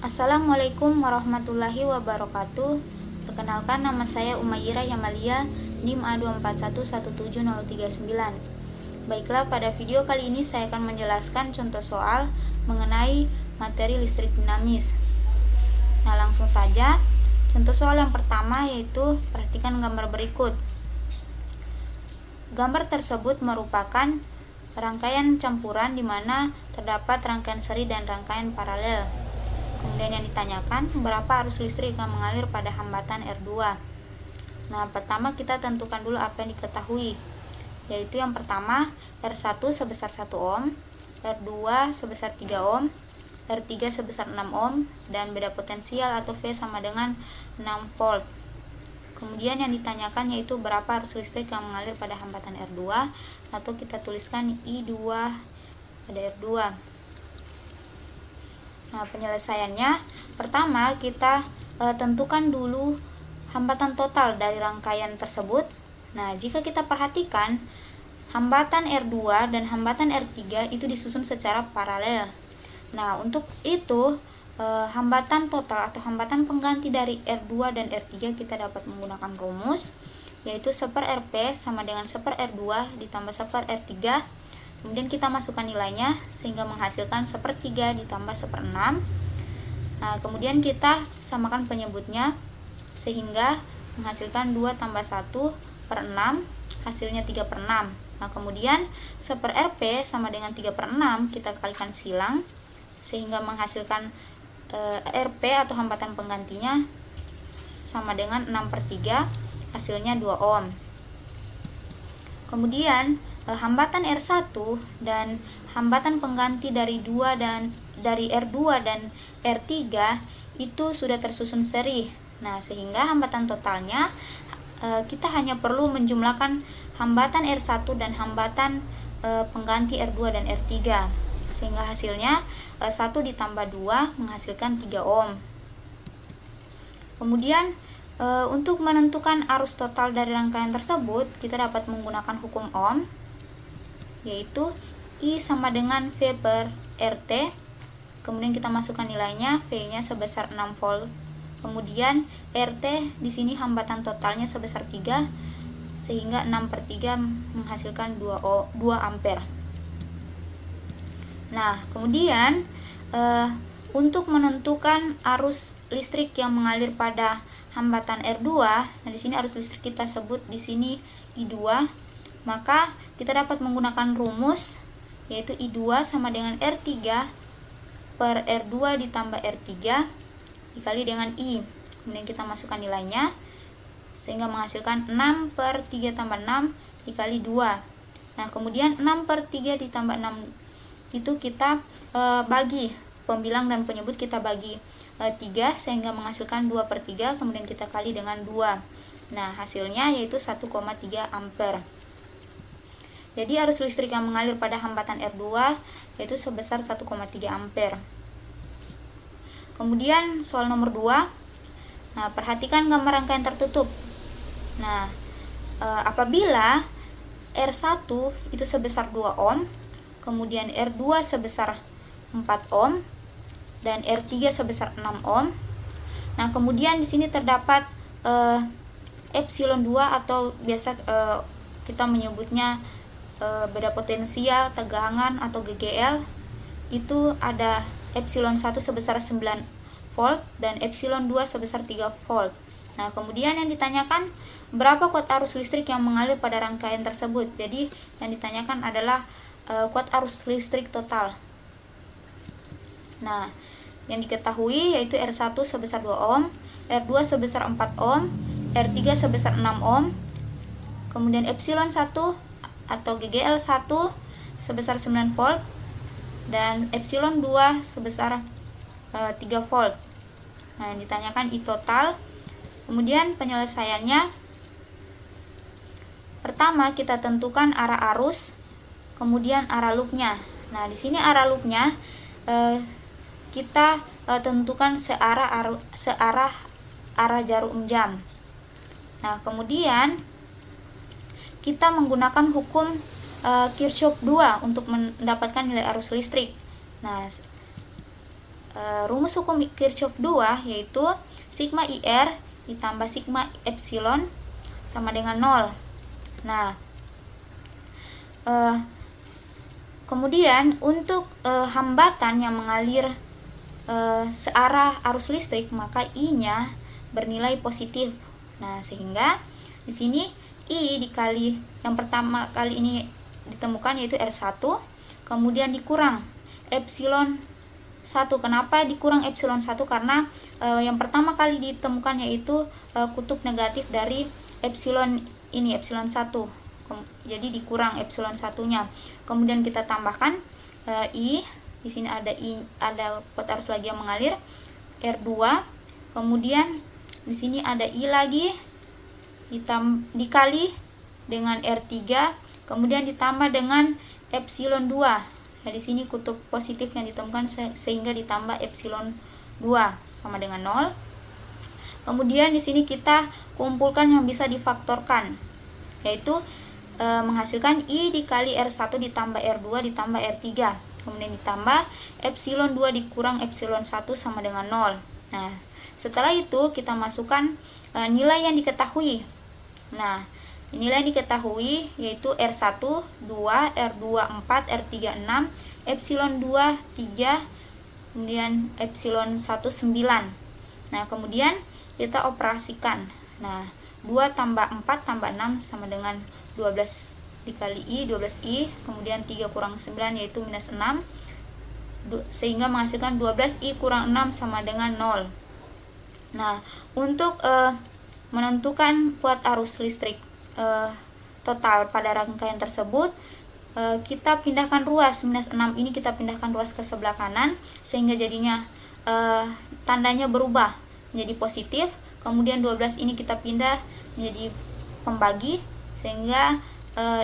Assalamualaikum warahmatullahi wabarakatuh. Perkenalkan, nama saya Umayyirah Yamalia, NIM A2417039. Baiklah, pada video kali ini saya akan menjelaskan contoh soal mengenai materi listrik dinamis. Nah, langsung saja. Contoh soal yang pertama yaitu perhatikan gambar berikut. Gambar tersebut merupakan rangkaian campuran di mana terdapat rangkaian seri dan rangkaian paralel. Kemudian yang ditanyakan, berapa arus listrik yang mengalir pada hambatan R2. Nah, pertama kita tentukan dulu apa yang diketahui, yaitu yang pertama R1 sebesar 1 ohm, R2 sebesar 3 ohm, R3 sebesar 6 ohm, dan beda potensial atau V sama dengan 6 volt. Kemudian yang ditanyakan yaitu berapa arus listrik yang mengalir pada hambatan R2, atau kita tuliskan I2 pada R2. Nah, penyelesaiannya, pertama kita tentukan dulu hambatan total dari rangkaian tersebut. Nah, jika kita perhatikan, hambatan R2 dan hambatan R3 itu disusun secara paralel. Nah, untuk itu hambatan total atau hambatan pengganti dari R2 dan R3 kita dapat menggunakan rumus, yaitu 1/Rp sama dengan 1/R2 ditambah 1/R3. Kemudian kita masukkan nilainya sehingga menghasilkan 1/3 ditambah 1/6. Nah, kemudian kita samakan penyebutnya sehingga menghasilkan 2 tambah 1/6, hasilnya 3/6. Nah, kemudian 1/Rp sama dengan 3/6 kita kalikan silang sehingga menghasilkan Rp atau hambatan penggantinya sama dengan 6/3, hasilnya 2 ohm. Kemudian hambatan R1 dan hambatan pengganti dari R2 dan R3 itu sudah tersusun seri. Nah, sehingga hambatan totalnya kita hanya perlu menjumlahkan hambatan R1 dan hambatan pengganti R2 dan R3, sehingga hasilnya 1 ditambah 2 menghasilkan 3 ohm. Kemudian untuk menentukan arus total dari rangkaian tersebut, kita dapat menggunakan hukum Ohm, yaitu I sama dengan V per RT. Kemudian kita masukkan nilainya, V-nya sebesar 6 volt. Kemudian RT di sini hambatan totalnya sebesar 3, sehingga 6/3 menghasilkan 2 ampere. Nah, kemudian untuk menentukan arus listrik yang mengalir pada hambatan R2, nah di sini arus listrik kita sebut di sini I2, maka kita dapat menggunakan rumus, yaitu I2 sama dengan R3 per R2 ditambah R3 dikali dengan I. Kemudian kita masukkan nilainya sehingga menghasilkan 6/3 tambah 6 dikali 2. Nah, kemudian 6/3 ditambah 6 itu kita bagi, pembilang dan penyebut kita bagi 3 sehingga menghasilkan 2/3, kemudian kita kali dengan 2. Nah, hasilnya yaitu 1,3 ampere. Jadi arus listrik yang mengalir pada hambatan R2 yaitu sebesar 1,3 ampere. Kemudian soal nomor 2. Nah, perhatikan gambar rangkaian tertutup. Nah, apabila R1 itu sebesar 2 ohm, kemudian R2 sebesar 4 ohm, dan R3 sebesar 6 ohm. Nah, kemudian di sini terdapat epsilon 2 atau biasa kita menyebutnya beda potensial, tegangan atau GGL. Itu ada epsilon 1 sebesar 9 volt dan epsilon 2 sebesar 3 volt. Nah, kemudian yang ditanyakan berapa kuat arus listrik yang mengalir pada rangkaian tersebut. Jadi yang ditanyakan adalah kuat arus listrik total. Nah, yang diketahui yaitu R1 sebesar 2 ohm, R2 sebesar 4 ohm, R3 sebesar 6 ohm, kemudian epsilon 1 atau GGL1 sebesar 9 volt, dan epsilon 2 sebesar 3 volt. Nah, yang ditanyakan I total. Kemudian penyelesaiannya, pertama kita tentukan arah arus, kemudian arah loopnya. Nah, di sini arah loopnya kita tentukan searah arah jarum jam. Nah, kemudian kita menggunakan hukum Kirchhoff 2 untuk mendapatkan nilai arus listrik. Nah, rumus hukum Kirchhoff 2, yaitu sigma IR ditambah sigma epsilon sama dengan 0. Nah, kemudian untuk hambatan yang mengalir searah arus listrik, maka I-nya bernilai positif. Nah, sehingga di sini I dikali yang pertama kali ini ditemukan yaitu R1, kemudian dikurang epsilon 1. Kenapa dikurang epsilon 1? Karena yang pertama kali ditemukan yaitu kutub negatif dari epsilon ini, epsilon 1. Jadi dikurang epsilon 1-nya. Kemudian kita tambahkan I, di sini ada pot arus lagi yang mengalir R2. Kemudian di sini ada I lagi dikali dengan R3, kemudian ditambah dengan epsilon 2. Nah, di sini kutub positif yang ditemukan sehingga ditambah epsilon 2 sama dengan 0. Kemudian di sini kita kumpulkan yang bisa difaktorkan, yaitu menghasilkan I dikali R1 ditambah R2 ditambah R3. Kemudian ditambah epsilon 2 dikurang epsilon 1 sama dengan 0. Nah, setelah itu kita masukkan nilai yang diketahui. Nah, nilai yang diketahui yaitu R1 2, R2 4, R3 6, epsilon 2 3, kemudian epsilon 1 9. Nah, kemudian kita operasikan. Nah, 2 tambah 4 tambah 6 sama dengan 12 dikali I, 12I, kemudian 3 kurang 9 yaitu minus 6, sehingga menghasilkan 12I kurang 6 sama dengan 0. Nah, untuk menentukan kuat arus listrik total pada rangkaian tersebut, kita pindahkan ruas. Minus 6 ini kita pindahkan ruas ke sebelah kanan, sehingga jadinya tandanya berubah menjadi positif. Kemudian 12 ini kita pindah menjadi pembagi, sehingga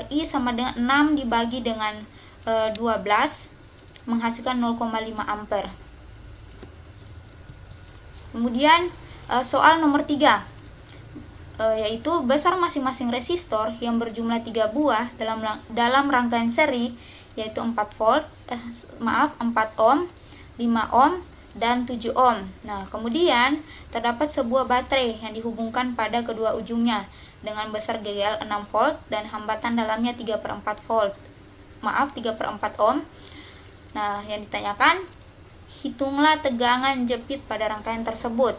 I sama dengan 6 dibagi dengan 12 menghasilkan 0,5 ampere. Kemudian soal nomor 3, yaitu besar masing-masing resistor yang berjumlah 3 buah dalam rangkaian seri, yaitu 4 ohm, 5 ohm, dan 7 ohm. Nah, kemudian terdapat sebuah baterai yang dihubungkan pada kedua ujungnya dengan besar GGL 6 volt dan hambatan dalamnya 3/4 ohm. Nah, yang ditanyakan, hitunglah tegangan jepit pada rangkaian tersebut.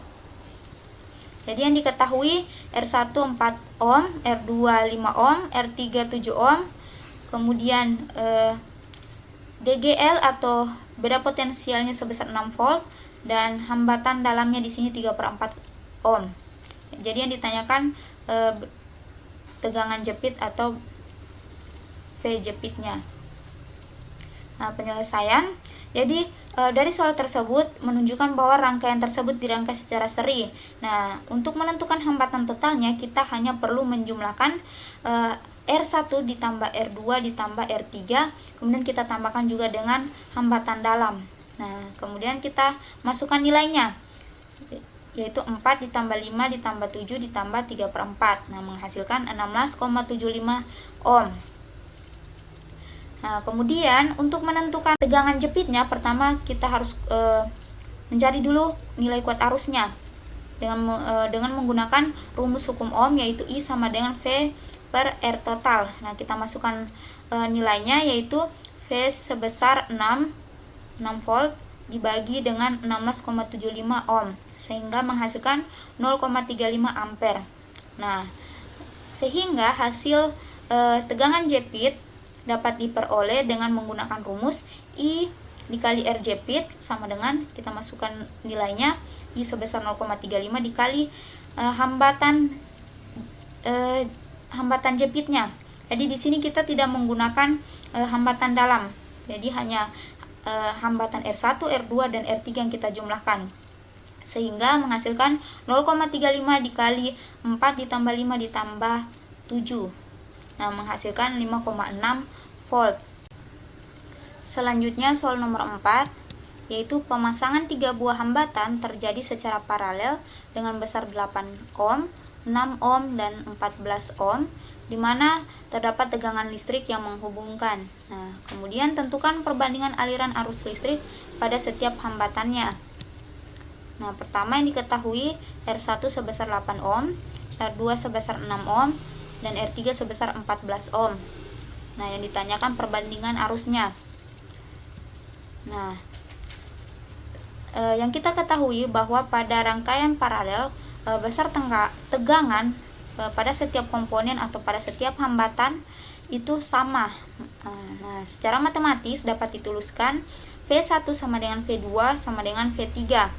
Jadi yang diketahui R1 4 ohm, R2 5 ohm, R3 7 ohm. Kemudian GGL atau beda potensialnya sebesar 6 volt dan hambatan dalamnya di sini 3/4 ohm. Jadi yang ditanyakan tegangan jepit atau V jepitnya. Nah, penyelesaian. Jadi dari soal tersebut menunjukkan bahwa rangkaian tersebut dirangkai secara seri. Nah, untuk menentukan hambatan totalnya kita hanya perlu menjumlahkan R1 ditambah R2 ditambah R3, kemudian kita tambahkan juga dengan hambatan dalam. Nah, kemudian kita masukkan nilainya, yaitu 4 ditambah 5 ditambah 7 ditambah 3/4. Nah, menghasilkan 16,75 ohm. Nah, kemudian untuk menentukan tegangan jepitnya, pertama kita harus mencari dulu nilai kuat arusnya dengan menggunakan rumus hukum Ohm, yaitu I sama dengan V per R total. Nah, kita masukkan nilainya, yaitu V sebesar 6 volt dibagi dengan 16,75 ohm, sehingga menghasilkan 0,35 ampere. Nah, sehingga hasil tegangan jepit dapat diperoleh dengan menggunakan rumus I dikali R jepit sama dengan, kita masukkan nilainya, I sebesar 0,35 dikali hambatan jepitnya. Jadi di sini kita tidak menggunakan hambatan dalam. Jadi hanya hambatan R1, R2 dan R3 yang kita jumlahkan. Sehingga menghasilkan 0,35 dikali 4 ditambah 5 ditambah 7. Nah, menghasilkan 5,6 volt. Selanjutnya soal nomor 4, yaitu pemasangan 3 buah hambatan terjadi secara paralel dengan besar 8 ohm, 6 ohm, dan 14 ohm, di mana terdapat tegangan listrik yang menghubungkan. Nah, kemudian tentukan perbandingan aliran arus listrik pada setiap hambatannya. Nah, pertama yang diketahui R1 sebesar 8 ohm, R2 sebesar 6 ohm, dan R3 sebesar 14 ohm. Nah, yang ditanyakan perbandingan arusnya. Nah, yang kita ketahui bahwa pada rangkaian paralel, besar tegangan pada setiap komponen atau pada setiap hambatan itu sama. Nah, secara matematis dapat dituliskan V1 sama dengan V2 sama dengan V3.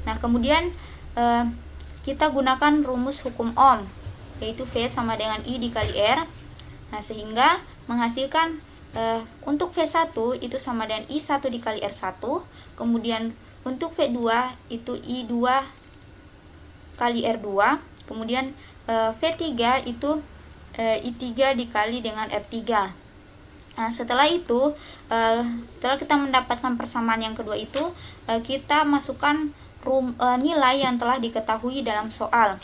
Nah, kemudian kita gunakan rumus hukum Ohm, yaitu V sama dengan I dikali R. Nah, sehingga menghasilkan untuk V1 itu sama dengan I1 dikali R1. Kemudian untuk V2 itu I2 kali R2. Kemudian V3 itu I3 dikali dengan R3. Nah, setelah itu, setelah kita mendapatkan persamaan yang kedua itu, kita masukkan nilai yang telah diketahui dalam soal.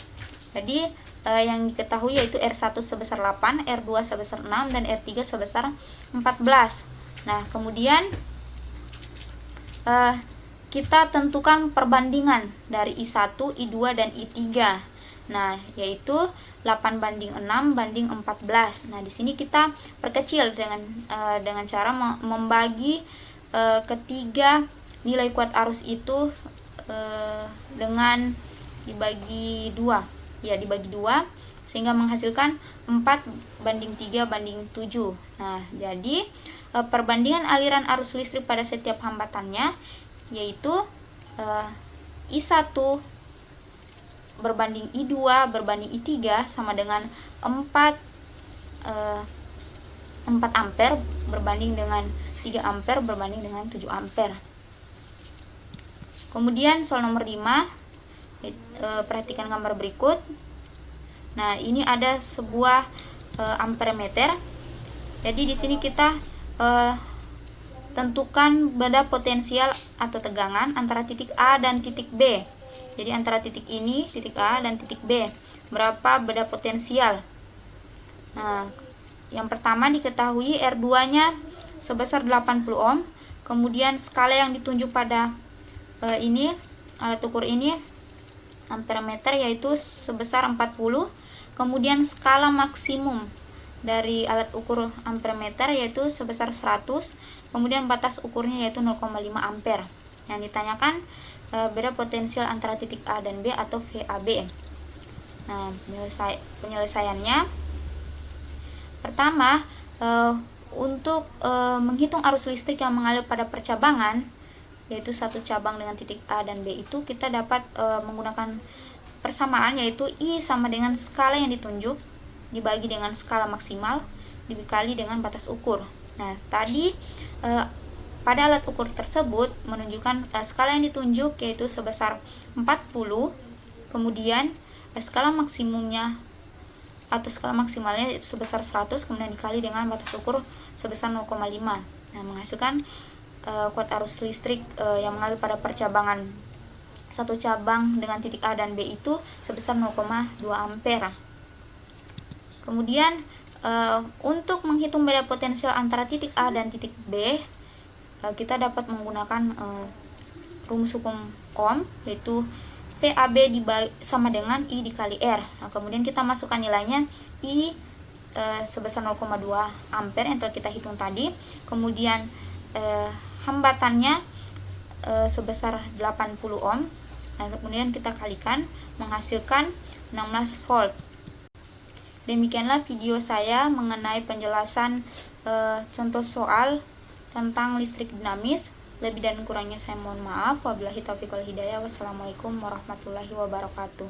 Jadi, yang diketahui yaitu R1 sebesar 8, R2 sebesar 6, dan R3 sebesar 14. Nah, kemudian kita tentukan perbandingan dari I1, I2, dan I3. Nah, yaitu 8 banding 6 banding 14. Nah, di sini kita perkecil dengan cara membagi ketiga nilai kuat arus itu dengan dibagi 2. Ya, dibagi 2 sehingga menghasilkan 4 banding 3 banding 7. Nah, jadi perbandingan aliran arus listrik pada setiap hambatannya yaitu I1 berbanding I2 berbanding I3 sama dengan 4 ampere berbanding dengan 3 ampere berbanding dengan 7 ampere. Kemudian soal nomor 5, perhatikan gambar berikut. Nah, ini ada sebuah amperemeter. Jadi di sini kita tentukan beda potensial atau tegangan antara titik A dan titik B. Jadi antara titik ini, titik A dan titik B, berapa beda potensial. Nah, yang pertama diketahui R2-nya sebesar 80 ohm. Kemudian skala yang ditunjuk pada ini, alat ukur ini, amperemeter, yaitu sebesar 40. Kemudian skala maksimum dari alat ukur amperemeter yaitu sebesar 100. Kemudian batas ukurnya yaitu 0,5 ampere. Yang ditanyakan beda potensial antara titik A dan B atau VAB. Nah, penyelesaiannya pertama, untuk menghitung arus listrik yang mengalir pada percabangan, yaitu satu cabang dengan titik A dan B, itu kita dapat menggunakan persamaan, yaitu I sama dengan skala yang ditunjuk dibagi dengan skala maksimal dikali dengan batas ukur. Nah, tadi pada alat ukur tersebut menunjukkan skala yang ditunjuk yaitu sebesar 40, kemudian skala maksimumnya atau skala maksimalnya itu sebesar 100, kemudian dikali dengan batas ukur sebesar 0,5. Nah, menghasilkan kuat arus listrik yang mengalir pada percabangan satu cabang dengan titik A dan B itu sebesar 0,2 ampere. Kemudian untuk menghitung beda potensial antara titik A dan titik B, kita dapat menggunakan rumus hukum Ohm, yaitu VAB sama dengan I dikali R. Nah, kemudian kita masukkan nilainya I sebesar 0,2 ampere yang telah kita hitung tadi. Kemudian hambatannya sebesar 80 ohm. Nah, kemudian kita kalikan menghasilkan 16 volt. Demikianlah video saya mengenai penjelasan contoh soal tentang listrik dinamis. Lebih dan kurangnya saya mohon maaf. Wabillahi taufiq wal hidayah. Wassalamualaikum warahmatullahi wabarakatuh.